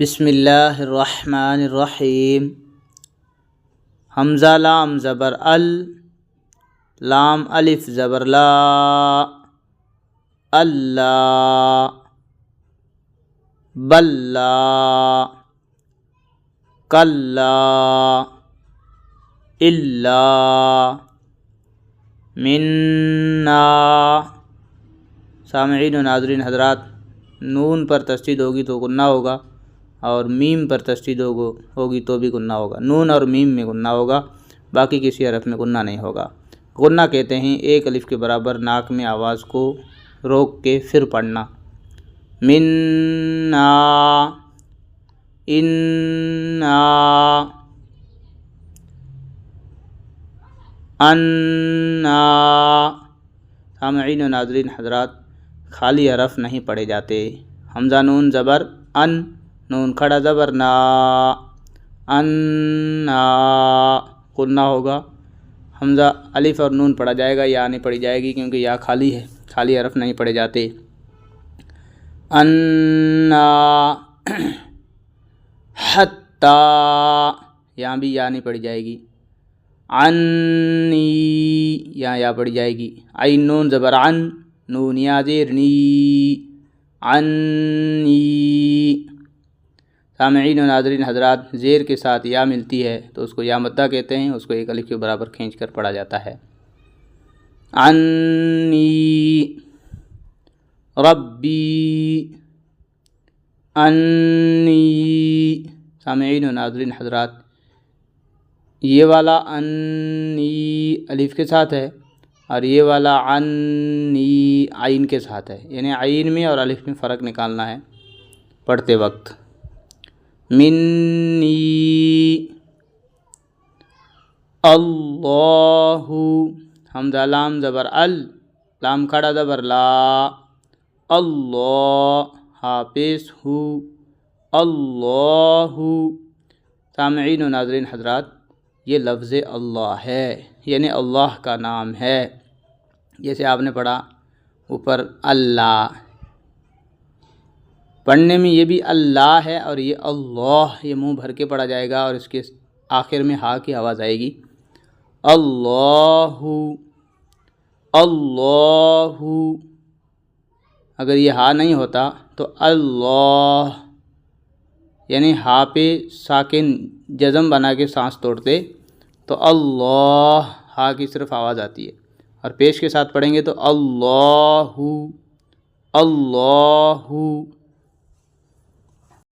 بسم اللہ الرحمن الرحیم۔ حمزہ لام زبر ال، لام الف زبر لا، اللہ، بلا، کلا، الا، منا۔ سامعین و ناظرین حضرات، نون پر تشدید ہوگی تو غنہ ہوگا، اور میم پر تشدید ہوگی تو بھی غنہ ہوگا۔ نون اور میم میں غنہ ہوگا، باقی کسی حرف میں غنہ نہیں ہوگا۔ غنہ کہتے ہیں ایک الف کے برابر ناک میں آواز کو روک کے پھر پڑھنا۔ منا، انا، انا۔ سامعین و ناظرین حضرات، خالی حرف نہیں پڑھے جاتے۔ حمزہ نون زبر ان، نون کھڑا زبر نا، انا، غنہ ہوگا۔ حمزہ الف اور نون پڑھا جائے گا، یا نہیں پڑھی جائے گی کیونکہ یا خالی ہے، خالی حرف نہیں پڑھے جاتے۔ انا، حتی، یہاں بھی یا نہیں پڑھی جائے گی۔ عنی، یہاں یا پڑھی جائے گی۔ عین نون زبر عن، نون یا زیر نی، عنی۔ سامعین و ناظرین حضرات، زیر کے ساتھ یا ملتی ہے تو اس کو یا مدہ کہتے ہیں، اس کو ایک الف کے برابر کھینچ کر پڑھا جاتا ہے۔ عنی، ربی، انی۔ سامعین و ناظرین حضرات، یہ والا انی الف کے ساتھ ہے، اور یہ والا عنی عین کے ساتھ ہے، یعنی عین میں اور الف میں فرق نکالنا ہے پڑھتے وقت۔ منی، اللہ، حمزہ لام زبر ال، لام کھڑا زبر لا، اللہ، حافظ ہو، اللہ۔ سامعین و ناظرین حضرات، یہ لفظ اللہ ہے، یعنی اللہ کا نام ہے۔ جیسے آپ نے پڑھا اوپر اللہ، پڑھنے میں یہ بھی اللہ ہے اور یہ اللہ، یہ منہ بھر کے پڑھا جائے گا، اور اس کے آخر میں ہا کی آواز آئے گی۔ اللہ، اللہ۔ اگر یہ ہا نہیں ہوتا تو اللہ، یعنی ہا پہ ساکن جزم بنا کے سانس توڑتے تو اللہ، ہا کی صرف آواز آتی ہے، اور پیش کے ساتھ پڑھیں گے تو اللہ، اللہ۔